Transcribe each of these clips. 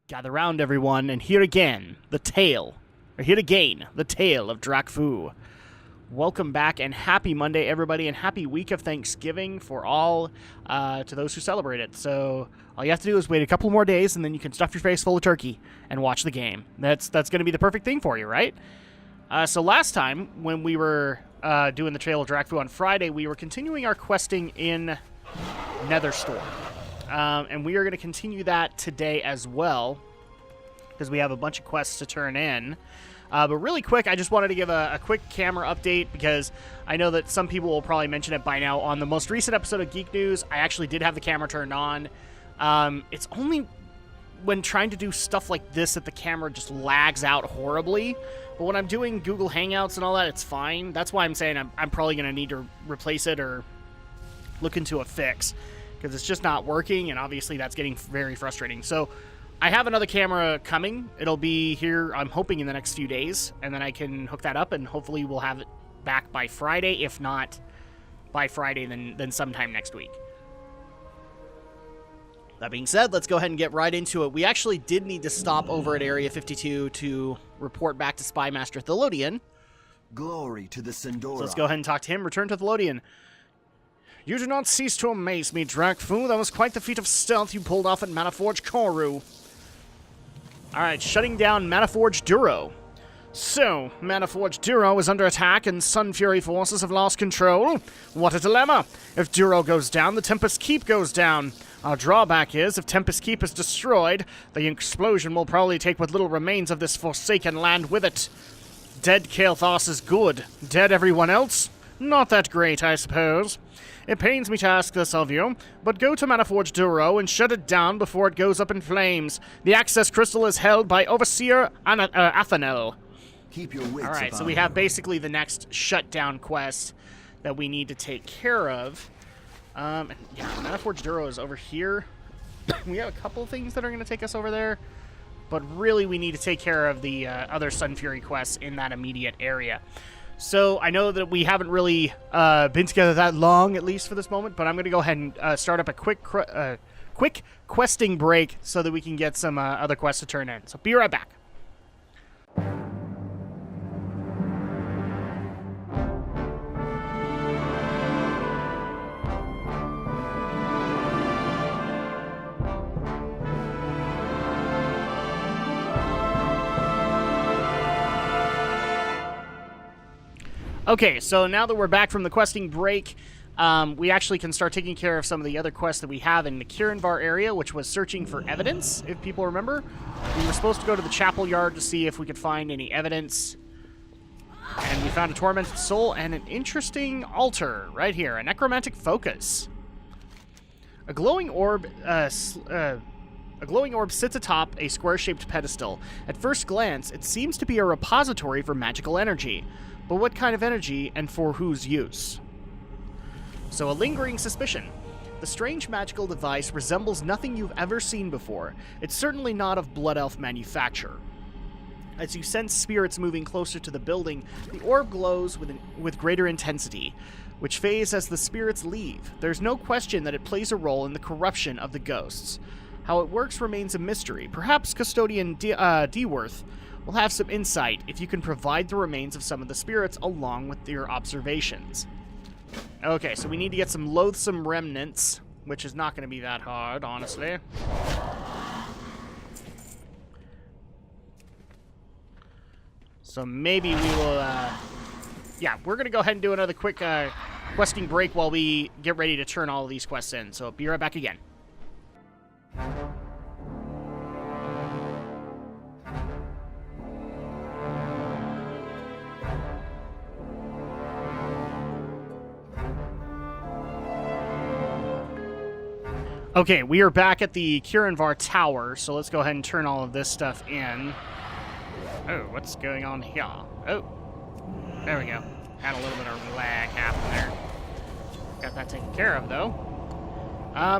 Gather round, everyone, and hear again the tale of Drakfu. Welcome back, and happy Monday, everybody, and happy week of Thanksgiving for all, to those who celebrate it. So all you have to do is wait a couple more days, and then you can stuff your face full of turkey and watch the game. That's going to be the perfect thing for you, right? So last time, when we were doing the Trail of Drakfu on Friday, we were continuing our questing in Netherstorm. And we are going to continue that today as well, because we have a bunch of quests to turn in. But really quick, I just wanted to give a quick camera update, because I know that some people will probably mention it by now. On the most recent episode of Geek News, I actually did have the camera turned on. It's only when trying to do stuff like this that the camera just lags out horribly. But when I'm doing Google Hangouts and all that, it's fine. That's why I'm saying I'm probably going to need to replace it or look into a fix, because it's just not working, and obviously that's getting very frustrating. So I have another camera coming. It'll be here, I'm hoping, in the next few days, and then I can hook that up, and hopefully we'll have it back by Friday. If not by Friday, then sometime next week. That being said, let's go ahead and get right into it. We actually did need to stop over at Area 52 to report back to Spy Master Thelodian. Glory to the Sindora. So let's go ahead and talk to him. Return to Thelodian. You do not cease to amaze me, Drakfu. That was quite the feat of stealth you pulled off at Manaforge Koru. Alright, shutting down Manaforge Duro. So, Manaforge Duro is under attack and Sun Fury forces have lost control. What a dilemma. If Duro goes down, the Tempest Keep goes down. Our drawback is, if Tempest Keep is destroyed, the explosion will probably take what little remains of this forsaken land with it. Dead Kael'thas is good. Dead everyone else? Not that great, I suppose. It pains me to ask this of you, but go to Manaforge Duro and shut it down before it goes up in flames. The access crystal is held by Overseer Athanel. Keep your wits. Alright, so we have basically the next shutdown quest that we need to take care of. Yeah, Manaforge Duro is over here. We have a couple of things that are going to take us over there, but really we need to take care of the other Sun Fury quests in that immediate area. So I know that we haven't really been together that long, at least for this moment, but I'm going to go ahead and start up a quick questing break so that we can get some other quests to turn in. So be right back. Okay, so now that we're back from the questing break, we actually can start taking care of some of the other quests that we have in the Kirinvar area, which was searching for evidence, if people remember. We were supposed to go to the chapel yard to see if we could find any evidence, and we found a tormented soul and an interesting altar right here, a necromantic focus. A glowing orb sits atop a square-shaped pedestal. At first glance, it seems to be a repository for magical energy. But what kind of energy, and for whose use? So, a lingering suspicion. The strange magical device resembles nothing you've ever seen before. It's certainly not of Blood Elf manufacture. As you sense spirits moving closer to the building, the orb glows with greater intensity, which fades as the spirits leave. There's no question that it plays a role in the corruption of the ghosts. How it works remains a mystery. Perhaps Custodian Deworth will have some insight if you can provide the remains of some of the spirits along with your observations. Okay, so we need to get some loathsome remnants, which is not going to be that hard, honestly. So maybe we will, yeah, we're going to go ahead and do another quick questing break while we get ready to turn all of these quests in. So be right back again. Okay, we are back at the Kirinvar Tower, so let's go ahead and turn all of this stuff in. Oh, what's going on here? Oh, there we go. Had a little bit of lag happen there. Got that taken care of, though.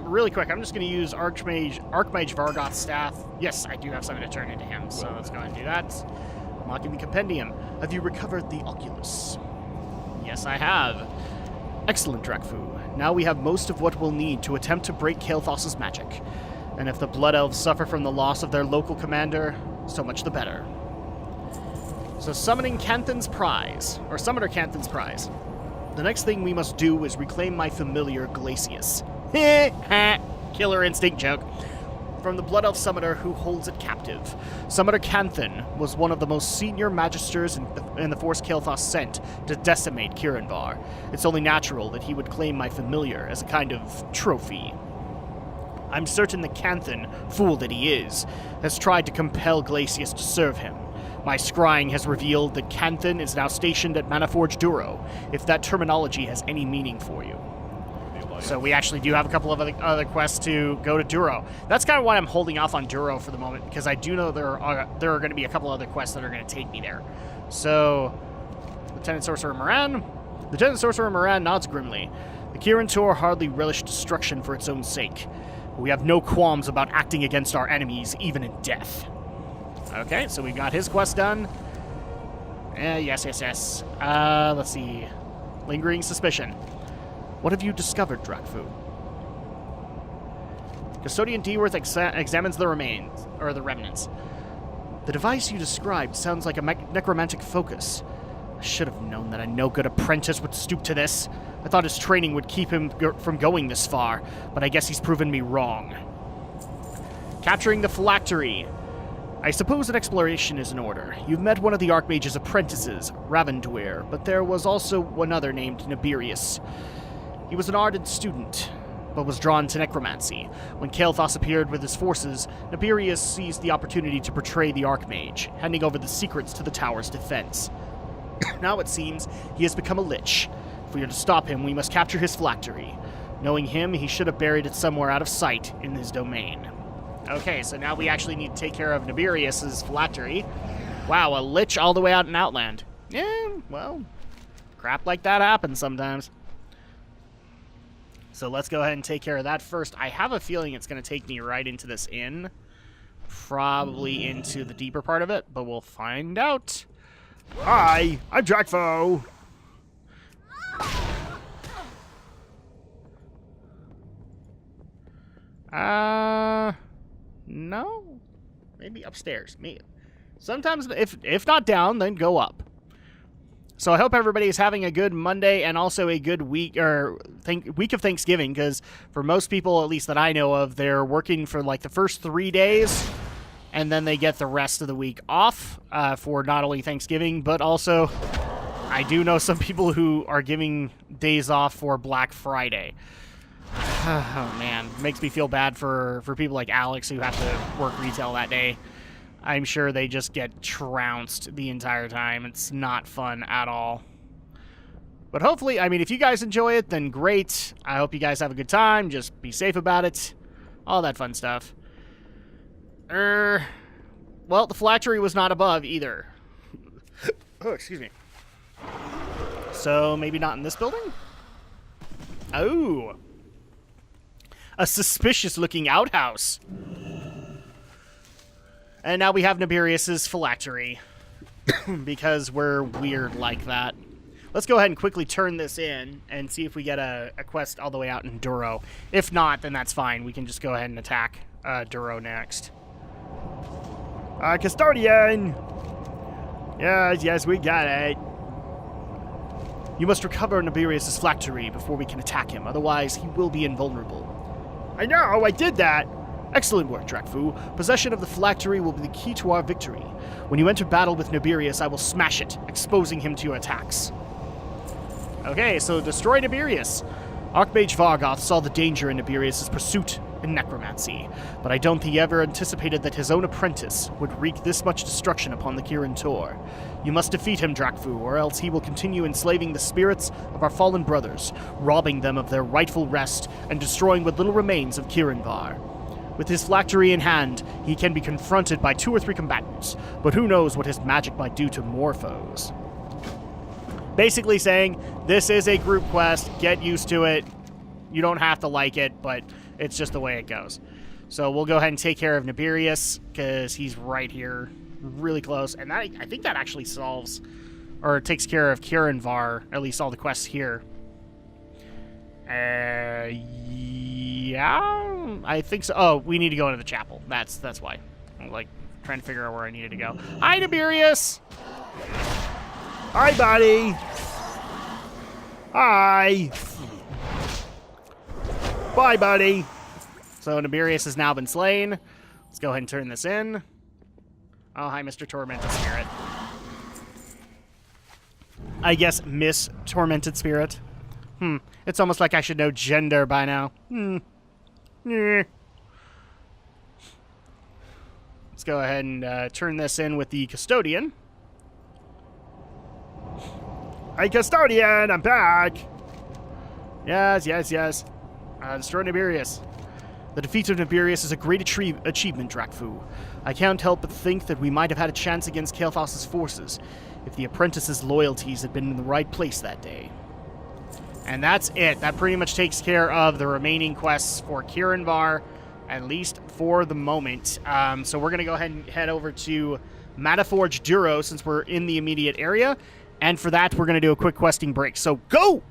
Really quick, I'm just going to use Archmage Vargoth's staff. Yes, I do have something to turn into him, so let's go ahead and do that. Unlocking the compendium. Have you recovered the Oculus? Yes, I have. Excellent, Drakfu. Now we have most of what we'll need to attempt to break Kael'thas' magic. And if the Blood Elves suffer from the loss of their local commander, so much the better. So summoning Canthan's prize, or Summoner Canthan's prize. The next thing we must do is reclaim my familiar Glacius. Killer instinct joke. From the Blood Elf Summoner who holds it captive. Summoner Canthan was one of the most senior magisters in the force Kael'thas sent to decimate Kirinvar. It's only natural that he would claim my familiar as a kind of trophy. I'm certain that Canthan, fool that he is, has tried to compel Glacius to serve him. My scrying has revealed that Canthan is now stationed at Manaforge Duro, if that terminology has any meaning for you. So we actually do have a couple of other quests to go to Duro. That's kind of why I'm holding off on Duro for the moment, because I do know there are going to be a couple other quests that are going to take me there. So, Lieutenant Sorcerer Moran. Lieutenant Sorcerer Moran nods grimly. The Kirin Tor hardly relished destruction for its own sake. We have no qualms about acting against our enemies, even in death. Okay, so we got his quest done. Yes. Let's see. Lingering suspicion. What have you discovered, Drakfu? Custodian Deworth examines the remains, or the remnants. The device you described sounds like a necromantic focus. I should have known that a no-good apprentice would stoop to this. I thought his training would keep him from going this far, but I guess he's proven me wrong. Capturing the phylactery. I suppose an exploration is in order. You've met one of the Archmage's apprentices, Ravendwyr, but there was also one other named Nibirius. He was an ardent student, but was drawn to necromancy. When Kael'thas appeared with his forces, Nibirius seized the opportunity to betray the Archmage, handing over the secrets to the tower's defense. Now it seems he has become a Lich. If we are to stop him, we must capture his phylactery. Knowing him, he should have buried it somewhere out of sight in his domain. Okay, so now we actually need to take care of Nibirius's phylactery. Wow, a Lich all the way out in Outland. Yeah, well, crap like that happens sometimes. So let's go ahead and take care of that first. I have a feeling it's going to take me right into this inn. Probably into the deeper part of it, but we'll find out. Hi, I'm Drakfu. No? Maybe upstairs. Sometimes, if not down, then go up. So I hope everybody is having a good Monday and also a good week, or week of Thanksgiving, because for most people, at least that I know of, they're working for like the first 3 days, and then they get the rest of the week off for not only Thanksgiving, but also I do know some people who are giving days off for Black Friday. Oh, man. It makes me feel bad for people like Alex who have to work retail that day. I'm sure they just get trounced the entire time. It's not fun at all. But hopefully, I mean, if you guys enjoy it, then great. I hope you guys have a good time. Just be safe about it. All that fun stuff. Well, the phylactery was not above either. Oh, excuse me. So, maybe not in this building? Oh. A suspicious-looking outhouse. And now we have Nibirius's phylactery. Because we're weird like that. Let's go ahead and quickly turn this in and see if we get a quest all the way out in Duro. If not, then that's fine. We can just go ahead and attack Duro next. Custodian! Yes, we got it. You must recover Nibirius's phylactery before we can attack him. Otherwise, he will be invulnerable. I know, I did that! Excellent work, Drakfu. Possession of the phylactery will be the key to our victory. When you enter battle with Nibirius, I will smash it, exposing him to your attacks. Okay, so destroy Nibirius. Archmage Vargoth saw the danger in Nibirius' pursuit in necromancy, but I don't think he ever anticipated that his own apprentice would wreak this much destruction upon the Kirin Tor. You must defeat him, Drakfu, or else he will continue enslaving the spirits of our fallen brothers, robbing them of their rightful rest, and destroying what little remains of Kirinvar. With his phylactery in hand, he can be confronted by 2 or 3 combatants, but who knows what his magic might do to more foes. Basically saying, this is a group quest, get used to it. You don't have to like it, but it's just the way it goes. So we'll go ahead and take care of Nibirius, because he's right here, really close. And that, I think that actually solves, or takes care of Kirinvar, at least all the quests here. Yeah? I think so. Oh, we need to go into the chapel. That's why. I'm, like, trying to figure out where I needed to go. Hi, Tiberius! Hi, buddy. Hi. Bye, buddy. So Tiberius has now been slain. Let's go ahead and turn this in. Oh, hi, Mr. Tormented Spirit. I guess Miss Tormented Spirit. It's almost like I should know gender by now. Let's go ahead and turn this in with the Custodian. Hey, Custodian, I'm back. Yes. Destroy Tiberius. The defeat of Tiberius is a great achievement, Drakfu. I can't help but think that we might have had a chance against Kael'thas's forces if the apprentice's loyalties had been in the right place that day. And that's it. That pretty much takes care of the remaining quests for Kirinvar, at least for the moment. So we're going to go ahead and head over to Mataforge Duro since we're in the immediate area. And for that, we're going to do a quick questing break. So go!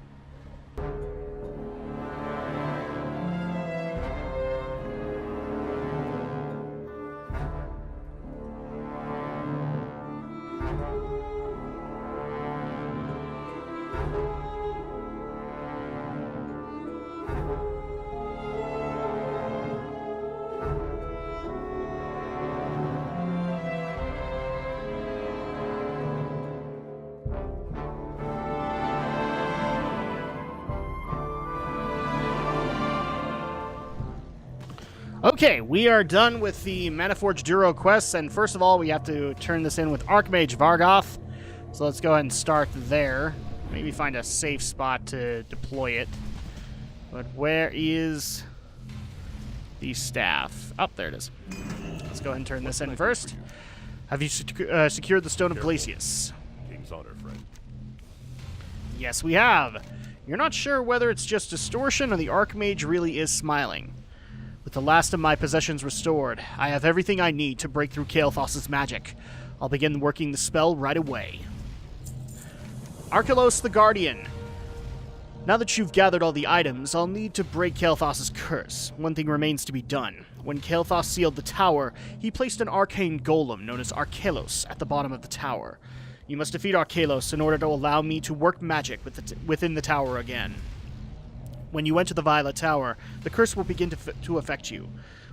Okay, we are done with the Mataforge Duro quests, and first of all, we have to turn this in with Archmage Vargoth. So let's go ahead and start there. Maybe find a safe spot to deploy it. But where is the staff? Oh, there it is. Let's go ahead and turn this in first. Have you secured the Stone of Glacius? King's honor, friend. Yes, we have. You're not sure whether it's just distortion or the Archmage really is smiling. With the last of my possessions restored, I have everything I need to break through Kael'thas's magic. I'll begin working the spell right away. Archelos the Guardian. Now that you've gathered all the items, I'll need to break Kael'thas's curse. One thing remains to be done. When Kael'thas sealed the tower, he placed an arcane golem known as Archelos at the bottom of the tower. You must defeat Archelos in order to allow me to work magic within the tower again. When you enter the Violet Tower, the curse will begin to affect you.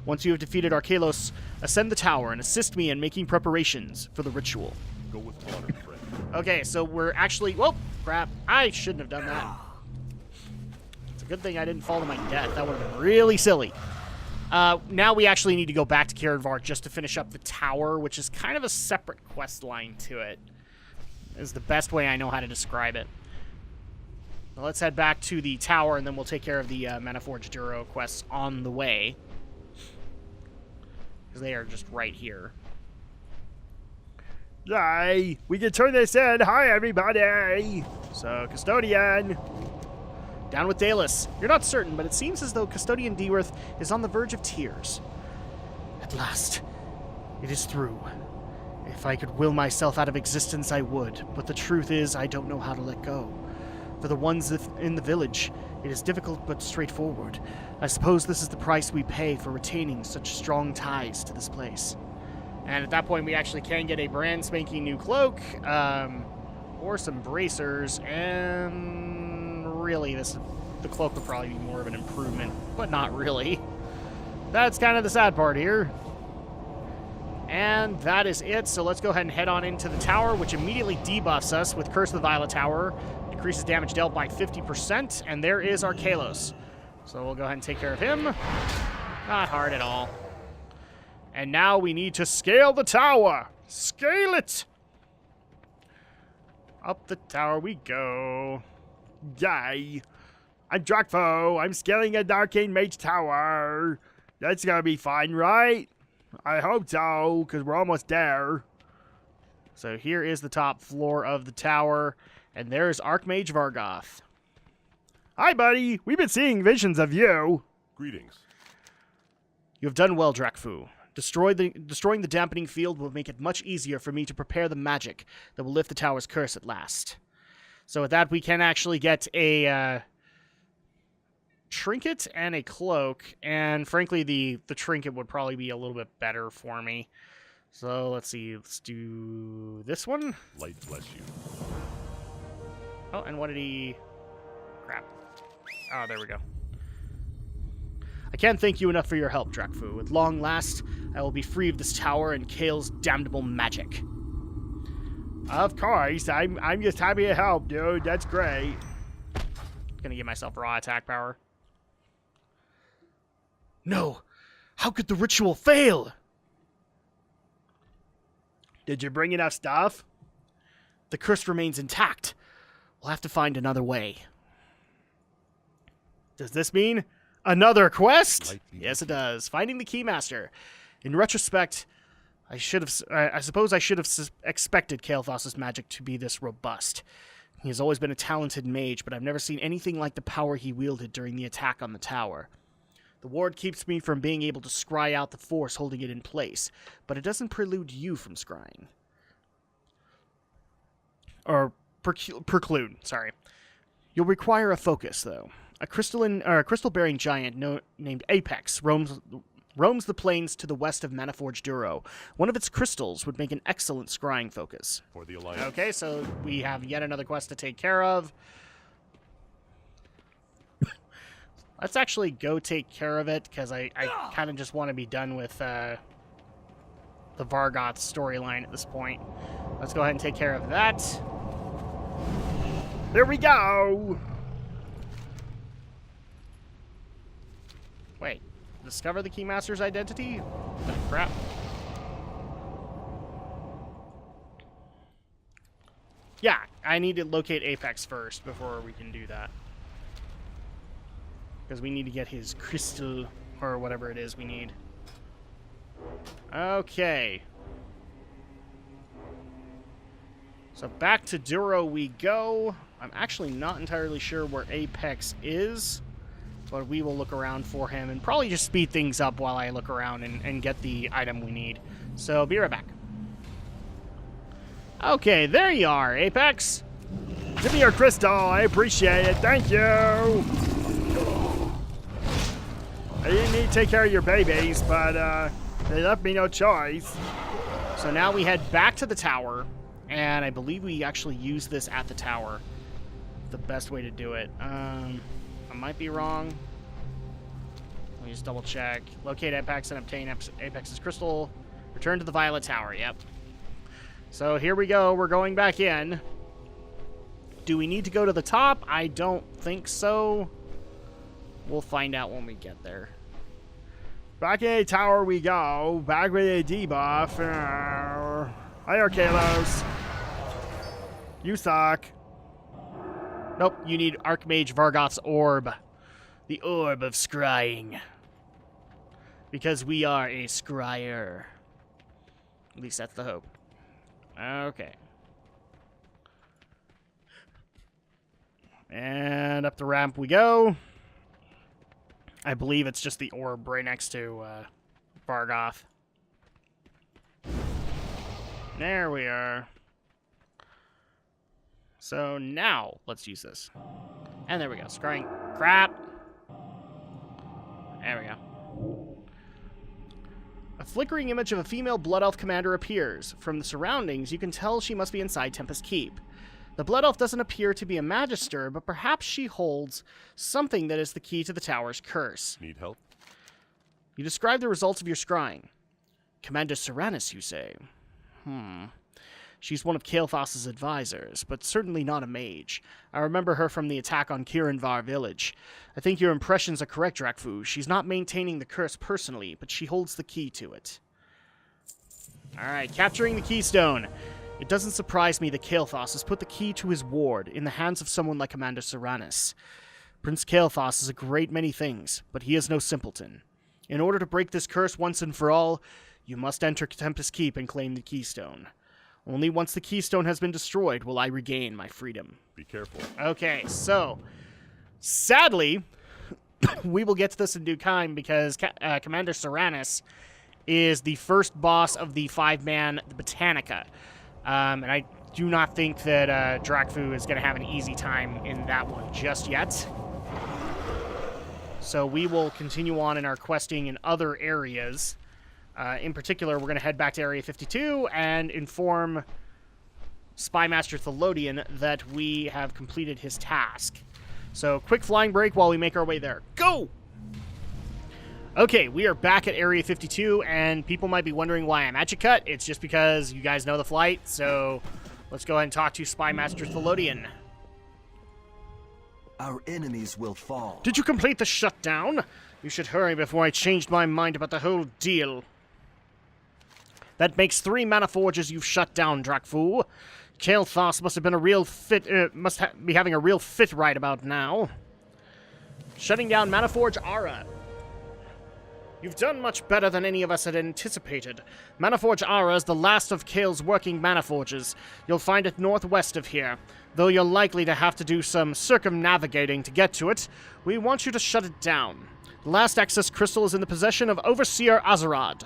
Once you have defeated Archelos, ascend the tower and assist me in making preparations for the ritual. Go with honor, friend. Okay, so we're actually... Whoa, crap. I shouldn't have done that. It's a good thing I didn't fall to my death. That would have been really silly. Now we actually need to go back to Kirinvar just to finish up the tower, which is kind of a separate quest line to it. Is the best way I know how to describe it. Well, let's head back to the tower, and then we'll take care of the Mataforge Duro quests on the way. Because they are just right here. Yay! We can turn this in. Hi, everybody. So, Custodian. Down with Dalus. You're not certain, but it seems as though Custodian Deworth is on the verge of tears. At last, it is through. If I could will myself out of existence, I would. But the truth is, I don't know how to let go. For the ones in the village, it is difficult but straightforward. I suppose this is the price we pay for retaining such strong ties to this place. And at that point, we actually can get a brand spanking new cloak, or some bracers, and really, the cloak would probably be more of an improvement, but not really. That's kind of the sad part here. And that is it, so let's go ahead and head on into the tower, which immediately debuffs us with Curse of the Violet Tower. Decreases damage dealt by 50%, and there is Archelos. So we'll go ahead and take care of him. Not hard at all. And now we need to scale the tower. Scale it! Up the tower we go. Yay! I'm Drakfu. I'm scaling an arcane mage tower. That's gonna be fun, right? I hope so, because we're almost there. So here is the top floor of the tower, and there's Archmage Vargoth. Hi, buddy. We've been seeing visions of you. Greetings. You have done well, Drakfu. Destroying the dampening field will make it much easier for me to prepare the magic that will lift the tower's curse at last. So with that, we can actually get a trinket and a cloak, and frankly, the trinket would probably be a little bit better for me. So let's see. Let's do this one. Light bless you. Oh, and what did he... Crap. Oh, there we go. I can't thank you enough for your help, Drakfu. With long last, I will be free of this tower and Kale's damnable magic. Of course, I'm just happy to help, dude. That's great. Gonna give myself raw attack power. No! How could the ritual fail? Did you bring enough stuff? The curse remains intact. We'll have to find another way. Does this mean Another quest? Lightly Yes, it does. Finding the Keymaster. In retrospect, I suppose I should have expected Kael'thas's magic to be this robust. He has always been a talented mage, but I've never seen anything like the power he wielded during the attack on the tower. The ward keeps me from being able to scry out the force holding it in place, but it doesn't prelude you from scrying. Or preclude, sorry. You'll require a focus, though. A crystal-bearing giant named Apex roams the plains to the west of Manaforge Duro. One of its crystals would make an excellent scrying focus. For the Alliance. Okay, so we have yet another quest to take care of. Let's actually go take care of it, because I kind of just want to be done with the Vargoth storyline at this point. Let's go ahead and take care of that. There we go! Wait, discover the Keymaster's identity? Oh, crap. Yeah, I need to locate Apex first before we can do that. Because we need to get his crystal, or whatever it is we need. Okay. So back to Duro we go. I'm actually not entirely sure where Apex is, but we will look around for him and probably just speed things up while I look around and get the item we need. So be right back. Okay, there you are, Apex. Give me your crystal. I appreciate it. Thank you. I didn't need to take care of your babies, but they left me no choice. So now we head back to the tower, and I believe we actually use this at the tower. The best way to do it. I might be wrong. Let me just double check. Locate Apex and obtain Apex's crystal. Return to the Violet Tower. Yep. So here we go. We're going back in. Do we need to go to the top? I don't think so. We'll find out when we get there. Back in the tower we go. Back with a debuff. Hi, Arkalos. You suck. Nope, you need Archmage Vargoth's orb. The orb of scrying. Because we are a scryer. At least that's the hope. Okay. And up the ramp we go. I believe it's just the orb right next to Vargoth. There we are. So now, let's use this. And there we go. Scrying. Crap. There we go. A flickering image of a female Blood Elf commander appears. From the surroundings, you can tell she must be inside Tempest Keep. The Blood Elf doesn't appear to be a Magister, but perhaps she holds something that is the key to the tower's curse. Need help? You describe the results of your scrying. Commander Seranus, you say? She's one of Kael'thas's advisors, but certainly not a mage. I remember her from the attack on Kirinvar village. I think your impressions are correct, Drakfu. She's not maintaining the curse personally, but she holds the key to it. Alright, capturing the keystone. It doesn't surprise me that Kael'thas has put the key to his ward in the hands of someone like Commander Seranus. Prince Kael'thas is a great many things, but he is no simpleton. In order to break this curse once and for all, you must enter Tempest Keep and claim the keystone. Only once the keystone has been destroyed will I regain my freedom. Be careful. Okay, so sadly, we will get to this in due time because Commander Seranus is the first boss of the 5-man Botanica. And I do not think that Drakfu is going to have an easy time in that one just yet. So we will continue on in our questing in other areas. In particular, we're going to head back to Area 52 and inform Spymaster Thelodian that we have completed his task. So, quick flying break while we make our way there. Go! Okay, we are back at Area 52, and people might be wondering why I'm at you cut. It's just because you guys know the flight, so let's go ahead and talk to Spymaster Thelodian. Our enemies will fall. Did you complete the shutdown? You should hurry before I changed my mind about the whole deal. That makes 3 mana forges you've shut down, Drakfu. Kael'thas must have been a real fit. Be having a real fit right about now. Shutting down Manaforge Ara. You've done much better than any of us had anticipated. Manaforge Ara is the last of Kael's working Manaforges. You'll find it northwest of here. Though you're likely to have to do some circumnavigating to get to it, we want you to shut it down. The last access crystal is in the possession of Overseer Azarad.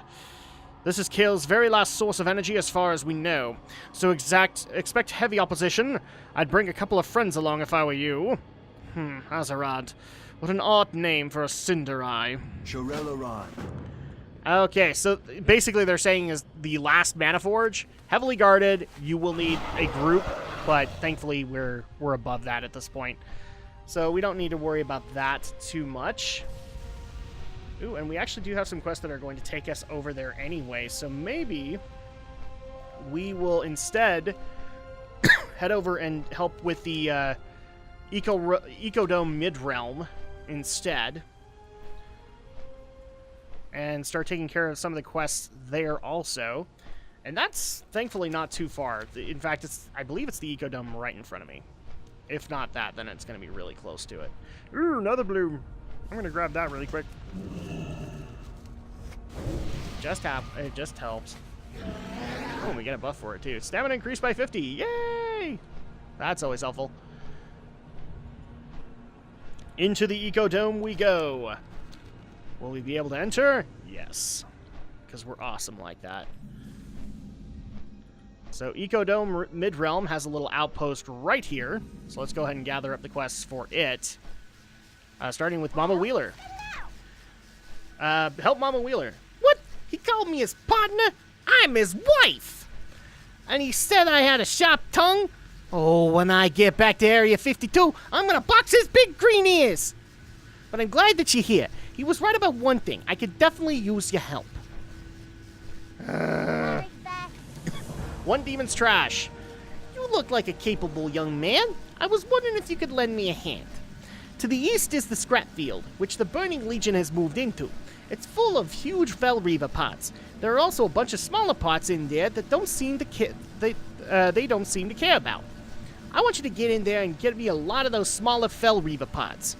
This is Kael's very last source of energy as far as we know. So expect heavy opposition. I'd bring a couple of friends along if I were you. Azarad. What an odd name for a Cinder Eye. Shorelaran. Okay, so basically they're saying is the last Mana Forge, heavily guarded, you will need a group, but thankfully we're above that at this point. So we don't need to worry about that too much. Ooh, and we actually do have some quests that are going to take us over there anyway, so maybe we will instead head over and help with the Ecodome Mid-Realm instead, and start taking care of some of the quests there also. And that's thankfully not too far. In fact, I believe it's the Ecodome right in front of me. If not that, then it's going to be really close to it. Ooh, another bloom. I'm going to grab that really quick. It just helps. Oh, we get a buff for it too. Stamina increased by 50. Yay! That's always helpful. Into the Ecodome we go. Will we be able to enter? Yes. Because we're awesome like that. So Ecodome Mid-Realm has a little outpost right here. So let's go ahead and gather up the quests for it. Starting with Mama Wheeler. Help Mama Wheeler. What? He called me his partner? I'm his wife! And he said I had a sharp tongue? Oh, when I get back to Area 52, I'm gonna box his big green ears! But I'm glad that you're here. He was right about one thing. I could definitely use your help. One demon's trash. You look like a capable young man. I was wondering if you could lend me a hand. To the east is the scrap field, which the Burning Legion has moved into. It's full of huge Felreaver pots. There are also a bunch of smaller pots in there that don't seem to they don't seem to care about. I want you to get in there and get me a lot of those smaller Felreaver pots.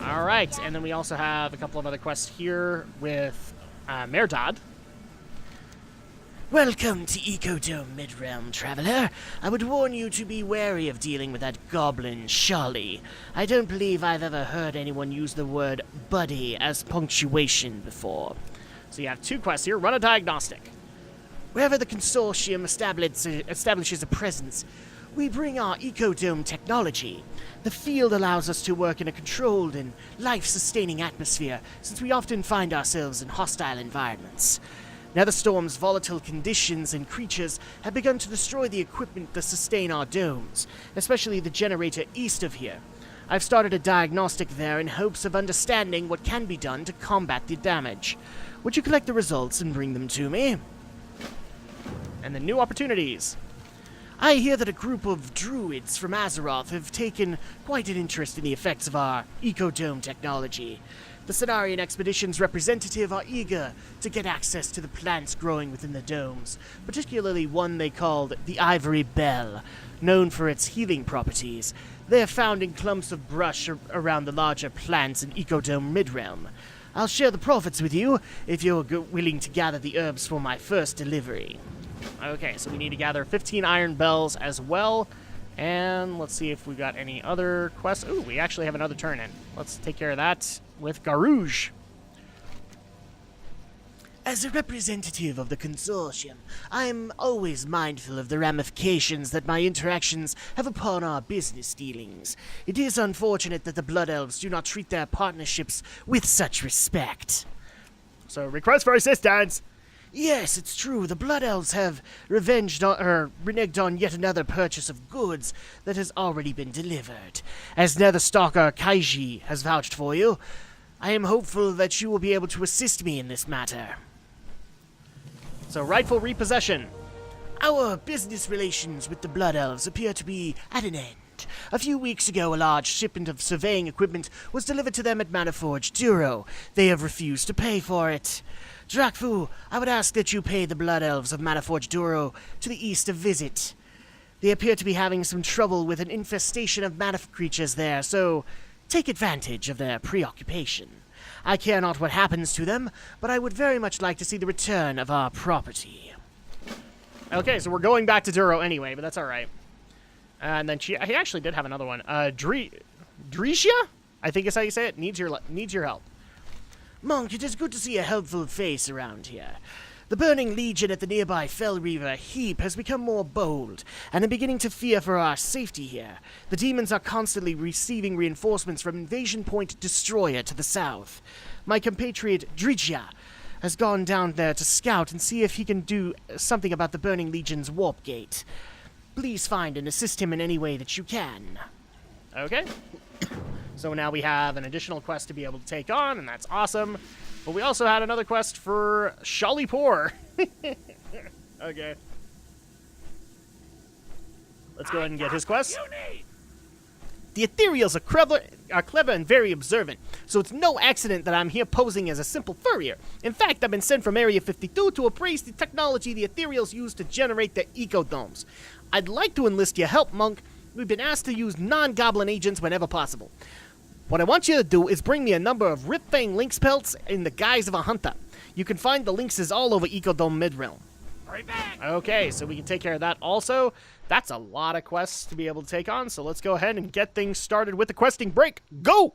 All right, and then we also have a couple of other quests here with Merdad. Welcome to Ecodome Mid-Realm, traveler. I would warn you to be wary of dealing with that goblin, Charlie. I don't believe I've ever heard anyone use the word buddy as punctuation before. So you have 2 quests here. Run a diagnostic. Wherever the consortium establishes a presence, we bring our Ecodome technology. The field allows us to work in a controlled and life-sustaining atmosphere, since we often find ourselves in hostile environments. Netherstorm's volatile conditions and creatures have begun to destroy the equipment that sustain our domes, especially the generator east of here. I've started a diagnostic there in hopes of understanding what can be done to combat the damage. Would you collect the results and bring them to me? And the new opportunities. I hear that a group of druids from Azeroth have taken quite an interest in the effects of our Ecodome technology. The Cenarian Expedition's representative are eager to get access to the plants growing within the domes, particularly one they called the Ivory Bell, known for its healing properties. They are found in clumps of brush around the larger plants in Ecodome Mid-Realm. I'll share the profits with you if you're willing to gather the herbs for my first delivery. Okay, so we need to gather 15 iron bells as well. And let's see if we got any other quests. Ooh, we actually have another turn in. Let's take care of that with Garouge. As a representative of the consortium, I am always mindful of the ramifications that my interactions have upon our business dealings. It is unfortunate that the Blood Elves do not treat their partnerships with such respect. So, request for assistance. Yes, it's true. The Blood Elves have reneged on yet another purchase of goods that has already been delivered. As Netherstalker Kaiji has vouched for you, I am hopeful that you will be able to assist me in this matter. So rightful repossession. Our business relations with the Blood Elves appear to be at an end. A few weeks ago, a large shipment of surveying equipment was delivered to them at Maniforge Duro. They have refused to pay for it. Drakfu, I would ask that you pay the Blood Elves of Maniforge Duro to the east a visit. They appear to be having some trouble with an infestation of Manif creatures there, so take advantage of their preoccupation. I care not what happens to them, but I would very much like to see the return of our property. Okay, so we're going back to Duro anyway, but that's all right. And then he actually did have another one. Drisha? I think is how you say it. Needs your help. Monk, it is good to see a helpful face around here. The Burning Legion at the nearby Fell Reaver Heap has become more bold, and I'm beginning to fear for our safety here. The demons are constantly receiving reinforcements from Invasion Point Destroyer to the south. My compatriot Drisha has gone down there to scout and see if he can do something about the Burning Legion's warp gate. Please find and assist him in any way that you can. Okay. So now we have an additional quest to be able to take on, and that's awesome. But we also had another quest for Shalipur. Okay. Let's go ahead and get his quest. The Ethereals are clever and very observant, so it's no accident that I'm here posing as a simple furrier. In fact, I've been sent from Area 52 to appraise the technology the Ethereals use to generate their ecodomes. I'd like to enlist your help, Monk. We've been asked to use non-goblin agents whenever possible. What I want you to do is bring me a number of Ripfang Lynx pelts in the guise of a hunter. You can find the lynxes all over Ecodome Midrealm. Right back! Okay, so we can take care of that also. That's a lot of quests to be able to take on, so let's go ahead and get things started with the questing break. Go!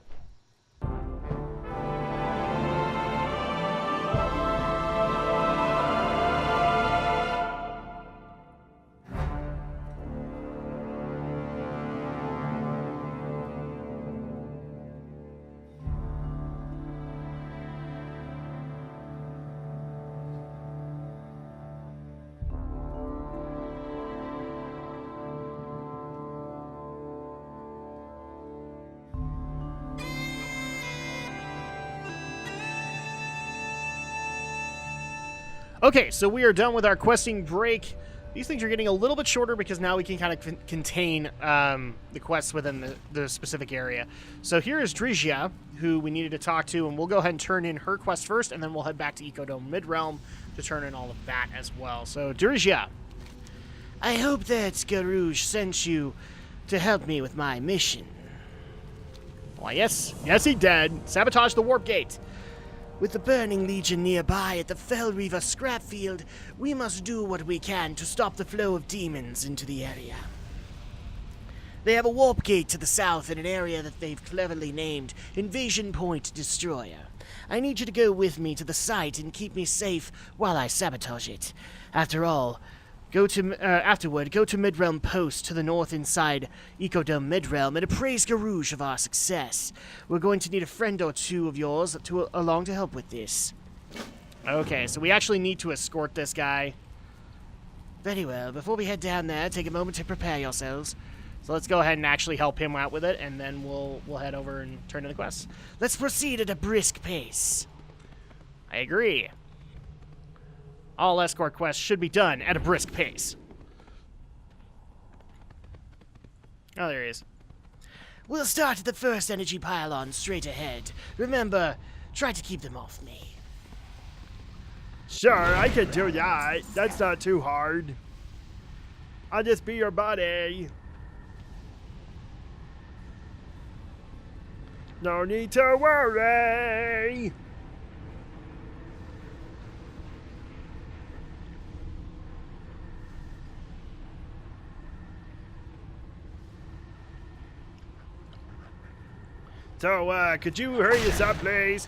Okay, so we are done with our questing break. These things are getting a little bit shorter because now we can kind of contain the quests within the specific area. So here is Drisha, who we needed to talk to, and we'll go ahead and turn in her quest first, and then we'll head back to Ecodome Midrealm to turn in all of that as well. So, Drisha. I hope that Garouge sent you to help me with my mission. Why, yes, he did. Sabotage the warp gate. With the Burning Legion nearby at the Fell Reaver scrap field, we must do what we can to stop the flow of demons into the area. They have a warp gate to the south in an area that they've cleverly named Invasion Point Destroyer. I need you to go with me to the site and keep me safe while I sabotage it. After all, afterward, go to Midrealm Post to the north inside Ecodome Midrealm and appraise Garouge of our success. We're going to need a friend or two of yours along to help with this. Okay, so we actually need to escort this guy. Very well. Before we head down there, take a moment to prepare yourselves. So let's go ahead and actually help him out with it, and then we'll head over and turn in the quest. Let's proceed at a brisk pace. I agree. All escort quests should be done at a brisk pace. Oh, there he is. We'll start at the first energy pylon straight ahead. Remember, try to keep them off me. Sure, I can do that. That's not too hard. I'll just be your buddy. No need to worry. So, could you hurry this up, please?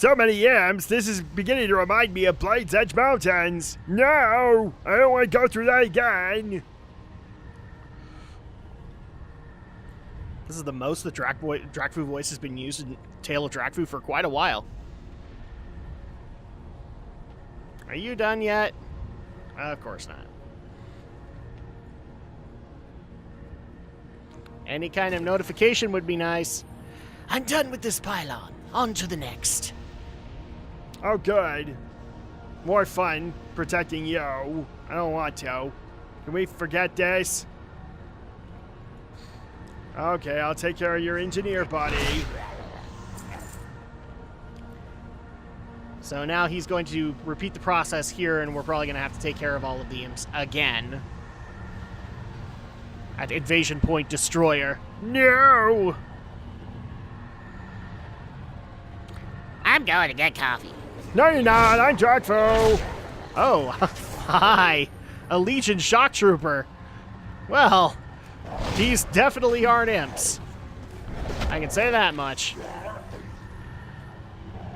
So many imps, this is beginning to remind me of Blade's Edge Mountains. No! I don't want to go through that again. This is the most the Drakfu voice has been used in Tale of Drakfu for quite a while. Are you done yet? Of course not. Any kind of notification would be nice. I'm done with this pylon. On to the next. Oh, good. More fun protecting you. I don't want to. Can we forget this? Okay, I'll take care of your engineer, buddy. So now he's going to repeat the process here, and we're probably going to have to take care of all of the imps again. At Invasion Point Destroyer. No! I'm going to get coffee. No, you're not. I'm Drakfu. Oh, hi. A Legion Shock Trooper. Well, these definitely aren't imps. I can say that much.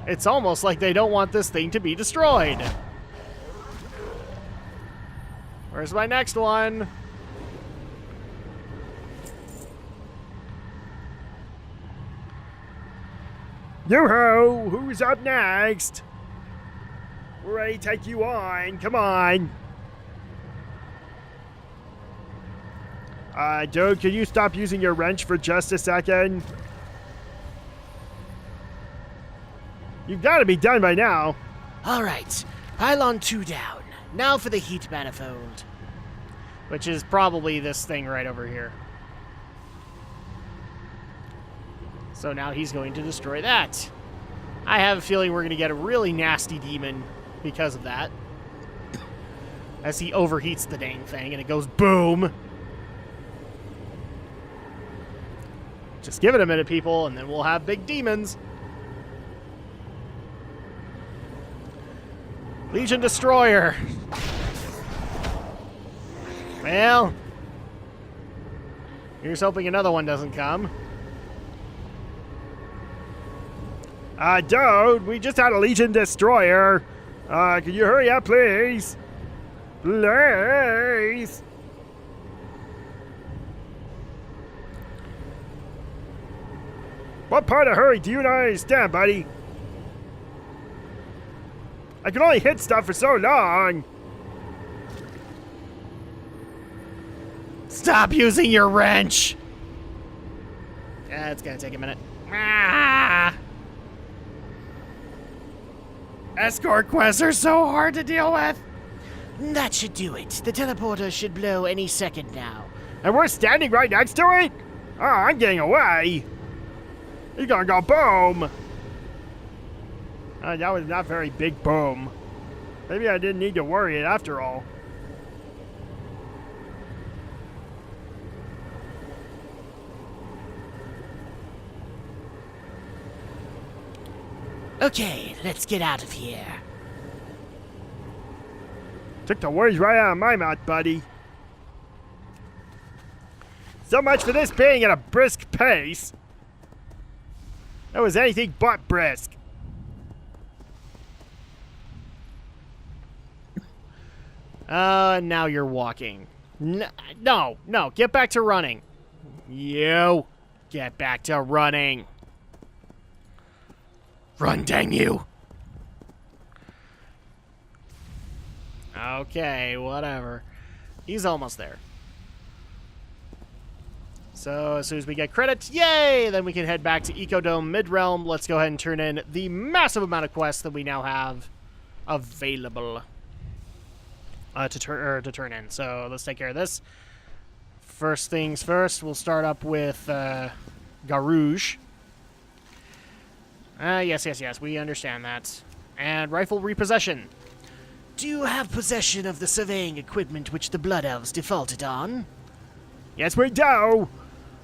It's almost like they don't want this thing to be destroyed. Where's my next one? Yo-ho! Who's up next? We're ready to take you on. Come on. Dude, can you stop using your wrench for just a second? You've got to be done by now. All right, pylon 2 down. Now for the heat manifold. Which is probably this thing right over here. So now he's going to destroy that. I have a feeling we're going to get a really nasty demon because of that. As he overheats the dang thing and it goes boom. Just give it a minute, people, and then we'll have big demons. Legion Destroyer. Well, here's hoping another one doesn't come. Dude, we just had a Legion Destroyer. Can you hurry up, please? Please. What part of hurry do you not understand, buddy? I can only hit stuff for so long. Stop using your wrench! Yeah, it's gonna take a minute. Ah! Escort quests are so hard to deal with! That should do it. The teleporter should blow any second now. And we're standing right next to it? Oh, I'm getting away. You're gonna go boom. That was not very big boom. Maybe I didn't need to worry it after all. Okay, let's get out of here. Took the words right out of my mouth, buddy. So much for this being at a brisk pace. That was anything but brisk. Now you're walking. No, get back to running. You, get back to running. Run, dang you. Okay, whatever. He's almost there. So as soon as we get credits, yay! Then we can head back to Ecodome Mid-Realm. Let's go ahead and turn in the massive amount of quests that we now have available to turn in. So let's take care of this. First things first, we'll start up with Garouge. Yes, we understand that. And rifle repossession. Do you have possession of the surveying equipment which the Blood Elves defaulted on? Yes, we do.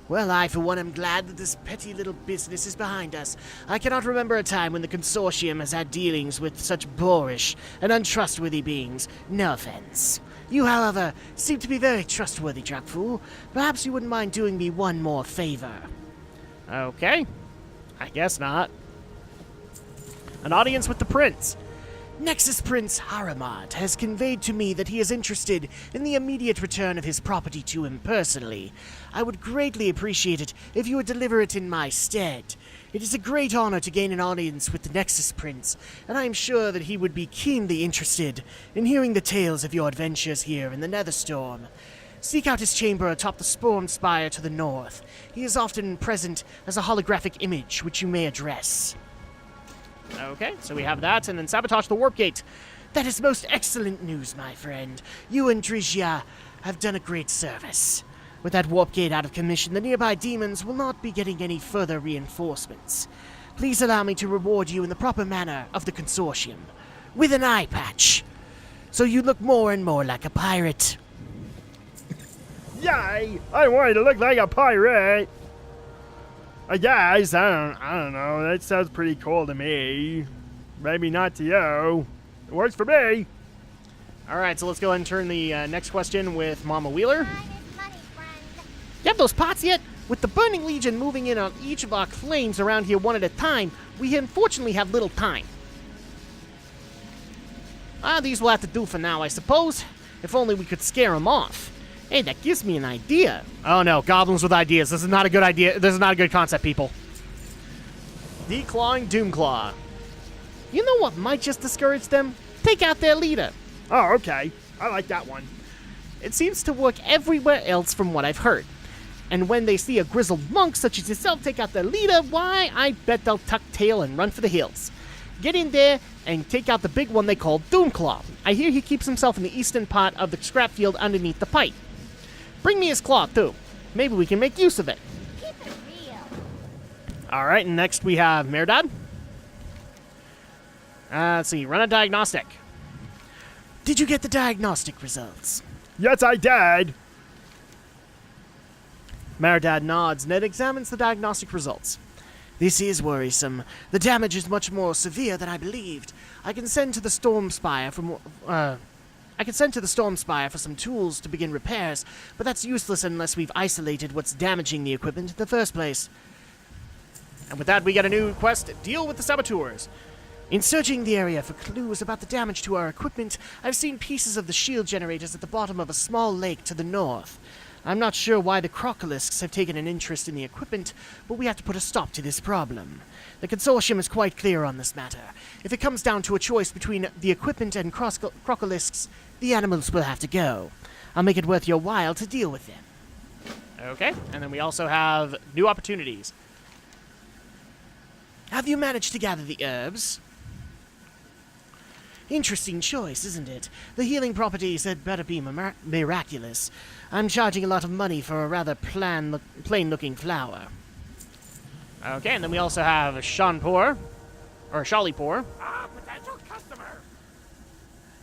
Well, I, for one, am glad that this petty little business is behind us. I cannot remember a time when the Consortium has had dealings with such boorish and untrustworthy beings. No offense. You, however, seem to be very trustworthy, Drakfu. Perhaps you wouldn't mind doing me one more favor. Okay. I guess not. An audience with the prince. Nexus Prince Haramad has conveyed to me that he is interested in the immediate return of his property to him personally. I would greatly appreciate it if you would deliver it in my stead. It is a great honor to gain an audience with the Nexus Prince, and I am sure that he would be keenly interested in hearing the tales of your adventures here in the Netherstorm. Seek out his chamber atop the Storm Spire to the north. He is often present as a holographic image, which you may address. Okay, so we have that, and then sabotage the warp gate. That is most excellent news, my friend. You and Drizia have done a great service. With that warp gate out of commission, the nearby demons will not be getting any further reinforcements. Please allow me to reward you in the proper manner of the consortium, with an eye patch, so you look more and more like a pirate. Yay! I wanted to look like a pirate. I guess. I don't know. That sounds pretty cool to me. Maybe not to you. It works for me. All right, so let's go ahead and turn the next question with Mama Wheeler. Time is money, friend. You have those pots yet? With the Burning Legion moving in on each of our flames around here one at a time, we unfortunately have little time. These will have to do for now, I suppose. If only we could scare them off. Hey, that gives me an idea. Oh no, goblins with ideas. This is not a good idea. This is not a good concept, people. Declawing Doomclaw. You know what might just discourage them? Take out their leader. Oh, okay. I like that one. It seems to work everywhere else from what I've heard. And when they see a grizzled monk such as yourself take out their leader, why, I bet they'll tuck tail and run for the hills. Get in there and take out the big one they call Doomclaw. I hear he keeps himself in the eastern part of the scrap field underneath the pipe. Bring me his claw, too. Maybe we can make use of it. Keep it real. All right, and next we have Merdad. Let's see, run a diagnostic. Did you get the diagnostic results? Yes, I did. Merdad nods, Ned examines the diagnostic results. This is worrisome. The damage is much more severe than I believed. I can send to the Storm Spire for some tools to begin repairs, but that's useless unless we've isolated what's damaging the equipment in the first place. And with that, we get a new quest, Deal with the Saboteurs. In searching the area for clues about the damage to our equipment, I've seen pieces of the shield generators at the bottom of a small lake to the north. I'm not sure why the Crocolisks have taken an interest in the equipment, but we have to put a stop to this problem. The consortium is quite clear on this matter. If it comes down to a choice between the equipment and Crocolisks, the animals will have to go. I'll make it worth your while to deal with them. Okay, and then we also have new opportunities. Have you managed to gather the herbs? Interesting choice, isn't it? The healing properties had better be miraculous. I'm charging a lot of money for a rather plain-looking flower. Okay, and then we also have Shanpur, or Shalipur. Potential customer.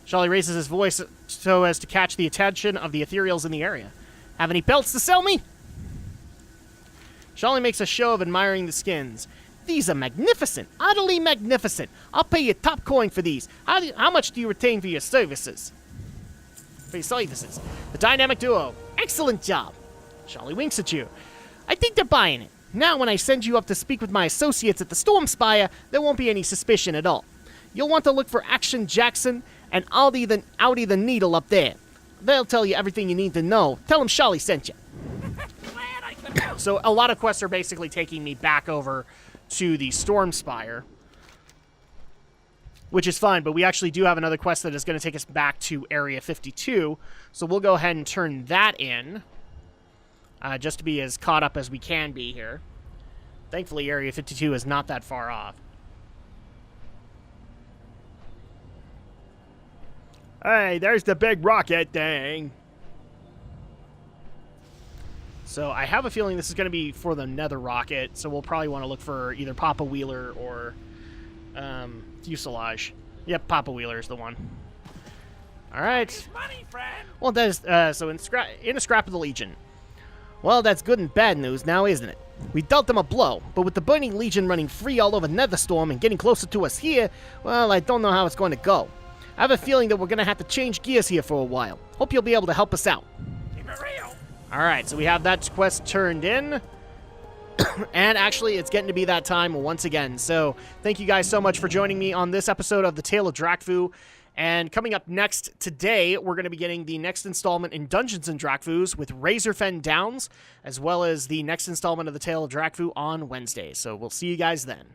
Shali raises his voice so as to catch the attention of the ethereals in the area. Have any pelts to sell me? Shali makes a show of admiring the skins. These are magnificent, utterly magnificent. I'll pay you top coin for these. How much do you retain for your services? The dynamic duo. Excellent job. Shali winks at you. I think they're buying it. Now when I send you up to speak with my associates at the Storm Spire, there won't be any suspicion at all. You'll want to look for Action Jackson and Audi the Needle up there. They'll tell you everything you need to know. Tell them Shali sent you. So a lot of quests are basically taking me back over to the Storm Spire, which is fine, but we actually do have another quest that is going to take us back to Area 52, so we'll go ahead and turn that in, just to be as caught up as we can be here. Thankfully, Area 52 is not that far off. Hey, there's the big rocket thing. So I have a feeling this is going to be for the Nether Rocket, so we'll probably want to look for either Papa Wheeler or Fuselage. Yep, Papa Wheeler is the one. All right. Money, friend. Well, that is, so in a scrap of the Legion. Well, that's good and bad news now, isn't it? We dealt them a blow, but with the Burning Legion running free all over Netherstorm and getting closer to us here, well, I don't know how it's going to go. I have a feeling that we're going to have to change gears here for a while. Hope you'll be able to help us out. Keep it real. All right, so we have that quest turned in. And actually, it's getting to be that time once again. So thank you guys so much for joining me on this episode of The Tale of Drakfu. And coming up next today, we're going to be getting the next installment in Dungeons & Drakfus with Razorfen Downs, as well as the next installment of The Tale of Drakfu on Wednesday. So we'll see you guys then.